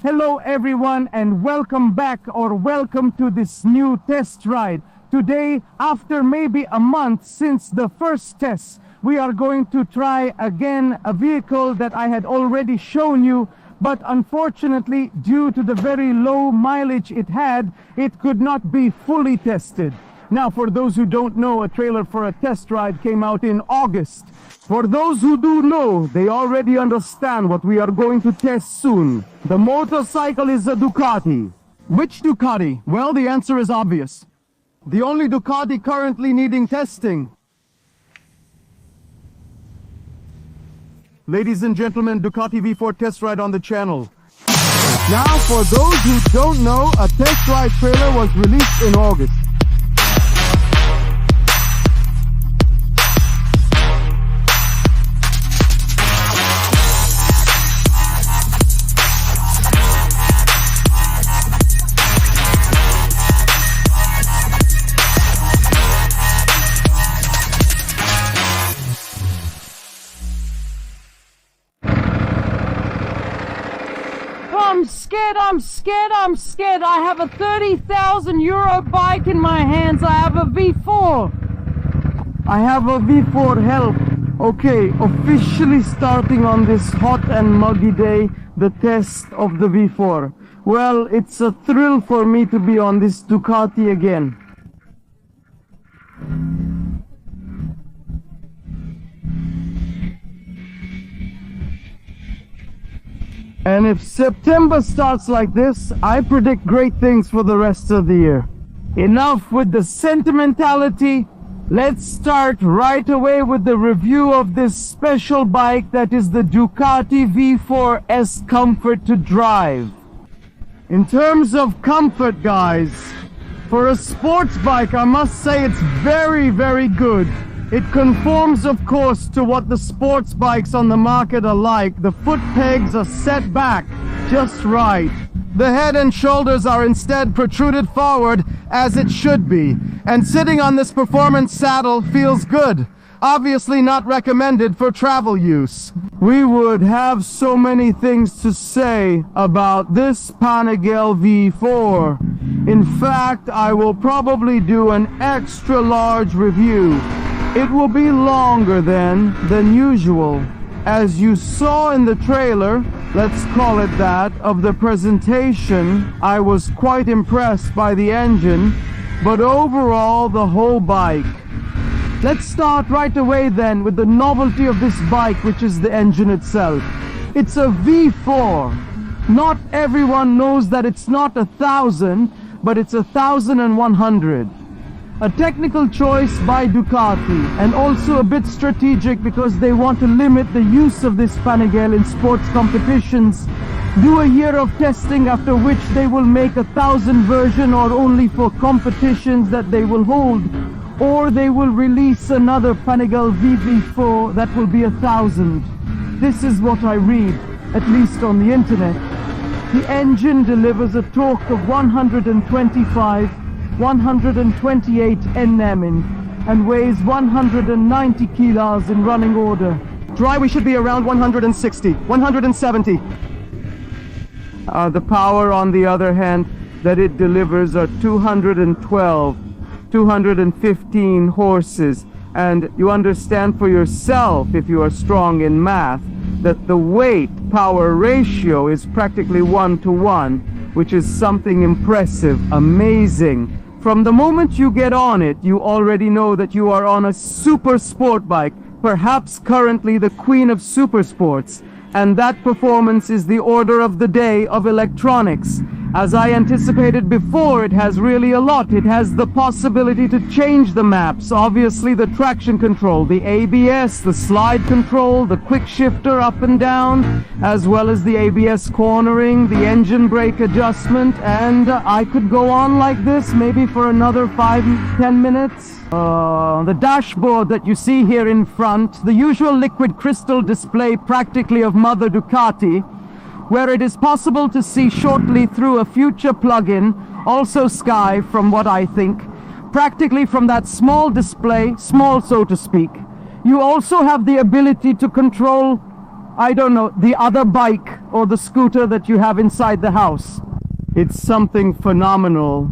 Hello everyone and welcome back or welcome to this new test ride. Today, after maybe a month since the first test, we are going to try again a vehicle that I had already shown you, but unfortunately, due to the very low mileage it had, it could not be fully tested. Now, for those who don't know, a trailer for a test ride came out in August. For those who do know, they already understand what we are going to test soon. The motorcycle is a Ducati. Which Ducati? Well, the answer is obvious. The only Ducati currently needing testing. Ladies and gentlemen, Ducati V4 test ride on the channel. Now, for those who don't know, a test ride trailer was released in August. I'm scared. I have a 30,000 euro bike in my hands. I have a V4. I have a V4, help. Okay, officially starting on this hot and muggy day, the test of the V4. Well, it's a thrill for me to be on this Ducati again. And if September starts like this, I predict great things for the rest of the year. Enough with the sentimentality. Let's start right away with the review of this special bike that is the Ducati V4S Comfort to Drive. In terms of comfort, guys, for a sports bike, I must say it's very, very good. It conforms, of course, to what the sports bikes on the market are like. The foot pegs are set back just right. The head and shoulders are instead protruded forward, as it should be. And sitting on this performance saddle feels good. Obviously not recommended for travel use. We would have so many things to say about this Panigale V4. In fact, I will probably do an extra large review. It will be longer than usual. As you saw in the trailer, let's call it that, of the presentation, I was quite impressed by the engine, but overall the whole bike. Let's start right away then with the novelty of this bike, which is the engine itself. It's a V4. Not everyone knows that it's not 1,000, but it's 1,100. A technical choice by Ducati, and also a bit strategic because they want to limit the use of this Panigale in sports competitions. Do a year of testing, after which they will make 1,000 version, or only for competitions that they will hold, or they will release another Panigale VV4 that will be 1,000. This is what I read, at least on the internet. The engine delivers a torque of 128 Nm and weighs 190 kilos in running order. Dry, we should be around 160, 170. The power, on the other hand, that it delivers are 212, 215 horses. And you understand for yourself, if you are strong in math, that the weight-power ratio is practically 1-to-1, which is something impressive, amazing. From the moment you get on it, you already know that you are on a super sport bike, perhaps currently the queen of super sports, and that performance is the order of the day of electronics. As I anticipated before, it has really a lot. It has the possibility to change the maps, obviously the traction control, the ABS, the slide control, the quick shifter up and down, as well as the ABS cornering, the engine brake adjustment, and I could go on like this maybe for another 5-10 minutes. The dashboard that you see here in front, the usual liquid crystal display practically of Mother Ducati, where it is possible to see shortly through a future plug-in, also sky from what I think, practically from that small display, small so to speak. You also have the ability to control I don't know, the other bike or the scooter that you have inside the house. It's something phenomenal.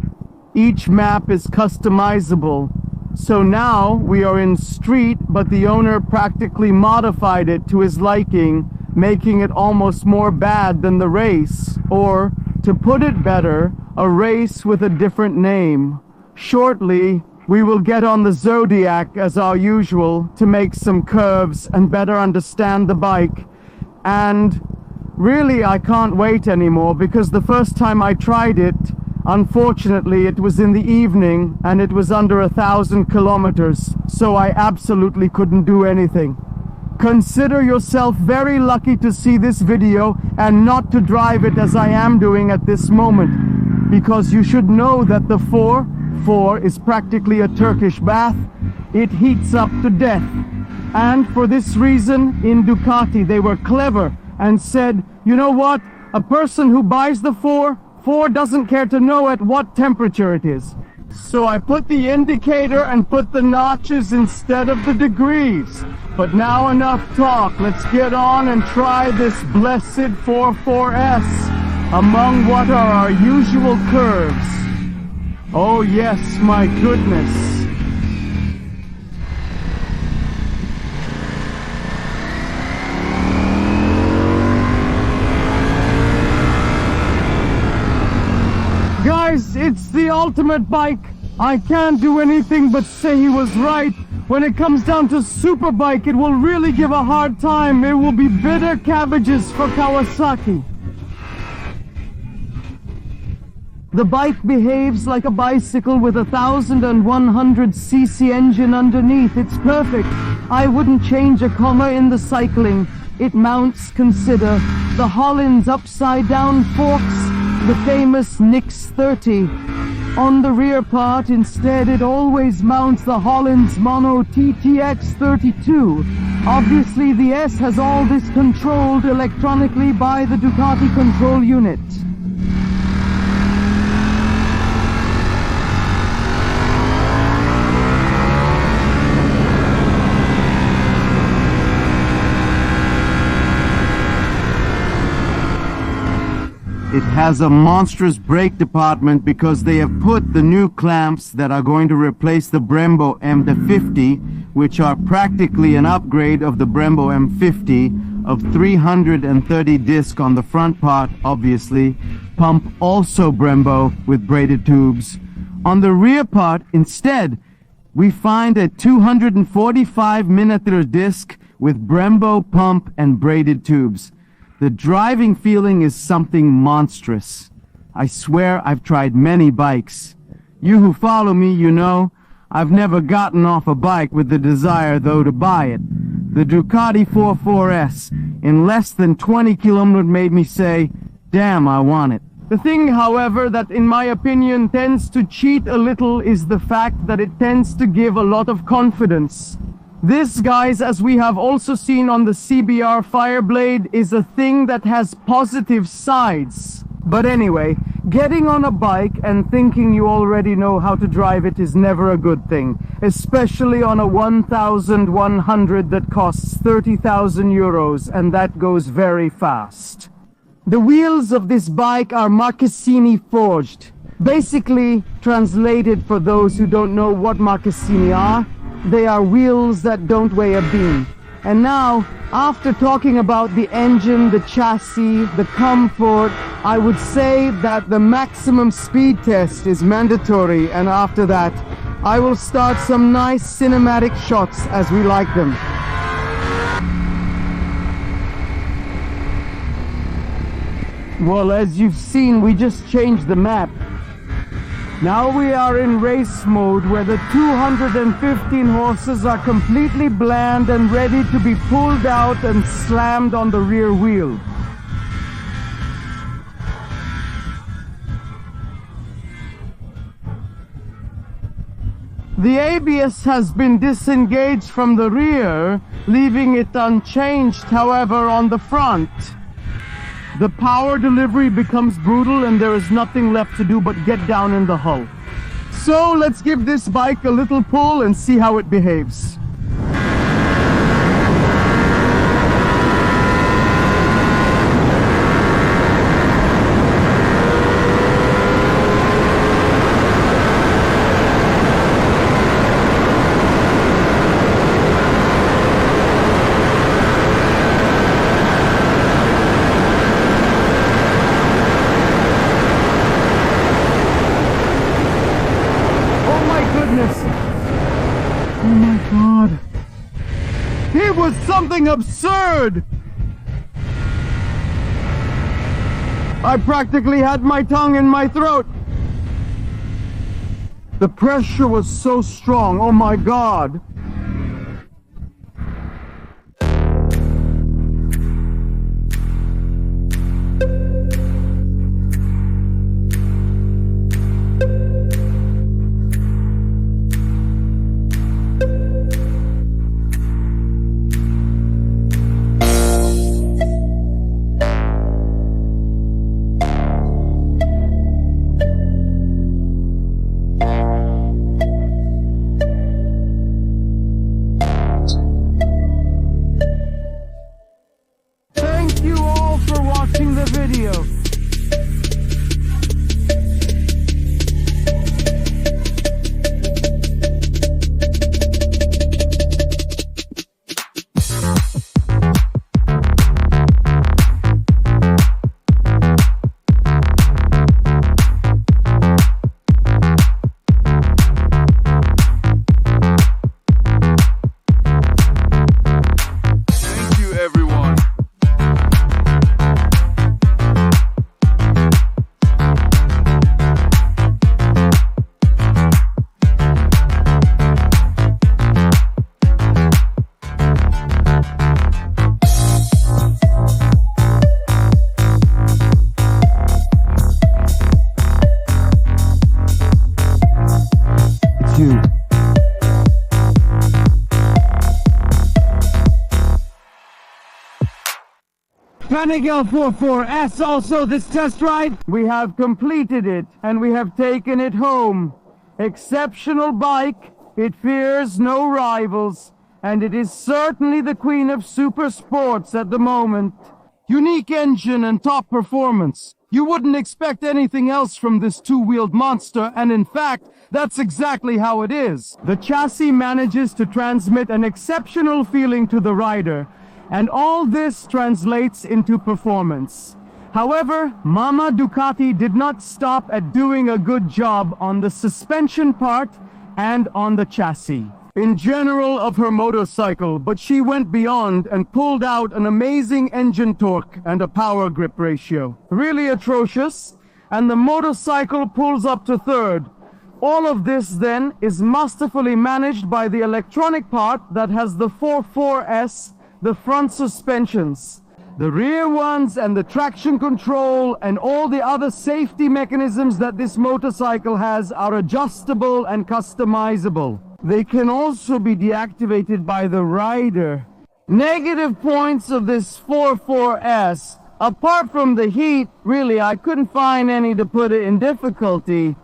Each map is customizable. So now we are in street, but the owner practically modified it to his liking, making it almost more bad than the race, or, to put it better, a race with a different name. Shortly, we will get on the Zodiac as our usual to make some curves and better understand the bike. And really, I can't wait anymore, because the first time I tried it, unfortunately, it was in the evening and it was under 1,000 kilometers, so I absolutely couldn't do anything. Consider yourself very lucky to see this video and not to drive it as I am doing at this moment, because you should know that the 4.4 is practically a Turkish bath. It heats up to death. And for this reason, in Ducati, they were clever and said, you know what? A person who buys the 4 doesn't care to know at what temperature it is. So I put the indicator and put the notches instead of the degrees. But now enough talk. Let's get on and try this blessed 4.4S among what are our usual curves. Oh yes, my goodness. Guys, it's the ultimate bike. I can't do anything but say he was right. When it comes down to Superbike, it will really give a hard time. It will be bitter cabbages for Kawasaki. The bike behaves like a bicycle with a 1,100cc engine underneath. It's perfect. I wouldn't change a comma in the cycling. It mounts, consider, the Holland's upside down forks, the famous Nix 30. On the rear part, instead, it always mounts the Holland's Mono TTX 32. Obviously, the S has all this controlled electronically by the Ducati control unit. It has a monstrous brake department because they have put the new clamps that are going to replace the Brembo M50, which are practically an upgrade of the Brembo M50, of 330 disc on the front part, obviously, pump also Brembo with braided tubes. On the rear part, instead, we find a 245 mm disc with Brembo pump and braided tubes. The driving feeling is something monstrous. I swear I've tried many bikes. You who follow me, you know, I've never gotten off a bike with the desire, though, to buy it. The Ducati 4.4S, in less than 20 kilometers, made me say, damn, I want it. The thing, however, that in my opinion tends to cheat a little is the fact that it tends to give a lot of confidence. This, guys, as we have also seen on the CBR Fireblade, is a thing that has positive sides. But anyway, getting on a bike and thinking you already know how to drive it is never a good thing, especially on a 1,100 that costs 30,000 euros, and that goes very fast. The wheels of this bike are Marchesini forged. Basically, translated for those who don't know what Marchesini are, they are wheels that don't weigh a bean. And now, after talking about the engine, the chassis, the comfort, I would say that the maximum speed test is mandatory, and after that, I will start some nice cinematic shots as we like them. Well, as you've seen, we just changed the map. Now we are in race mode, where the 215 horses are completely bland and ready to be pulled out and slammed on the rear wheel. The ABS has been disengaged from the rear, leaving it unchanged, however, on the front. The power delivery becomes brutal and there is nothing left to do but get down in the hull. So let's give this bike a little pull and see how it behaves. something absurd! I practically had my tongue in my throat. The pressure was so strong, oh my God. Thank you all for watching the video. Thank you, everyone. It's you. Panigale 4S also this test ride. We have completed it and we have taken it home. Exceptional bike, it fears no rivals, and it is certainly the queen of super sports at the moment. Unique engine and top performance. You wouldn't expect anything else from this two-wheeled monster, and in fact, that's exactly how it is. The chassis manages to transmit an exceptional feeling to the rider, and all this translates into performance. However, Mama Ducati did not stop at doing a good job on the suspension part and on the chassis. In general of her motorcycle, but she went beyond and pulled out an amazing engine torque and a power grip ratio. Really atrocious, and the motorcycle pulls up to third. All of this then is masterfully managed by the electronic part that has the 4S, the front suspensions. The rear ones and the traction control and all the other safety mechanisms that this motorcycle has are adjustable and customizable. They can also be deactivated by the rider. Negative points of this 4S, apart from the heat, really I couldn't find any to put it in difficulty.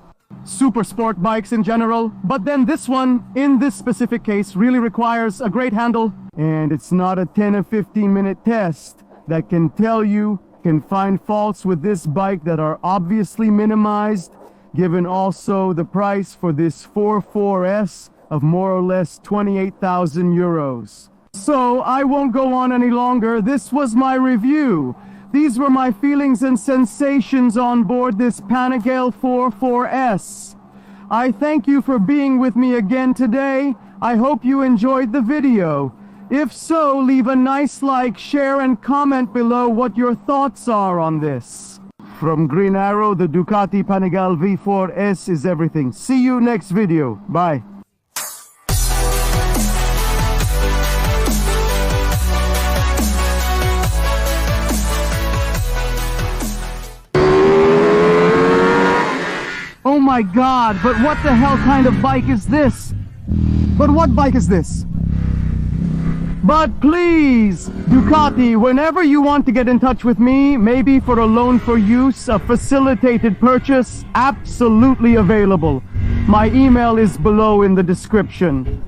Super sport bikes in general, but then this one, in this specific case, really requires a great handle. And it's not a 10 or 15 minute test that can find faults with this bike that are obviously minimized, given also the price for this 4S of more or less 28,000 euros. So I won't go on any longer. This was my review. These were my feelings and sensations on board this Panigale 4S. I thank you for being with me again today. I hope you enjoyed the video. If so, leave a nice like, share, and comment below what your thoughts are on this. From Green Arrow, the Ducati Panigale V4S is everything. See you next video. Bye. Oh my God, but what the hell kind of bike is this? But what bike is this? But please, Ducati, whenever you want to get in touch with me, maybe for a loan for use, a facilitated purchase, absolutely available. My email is below in the description.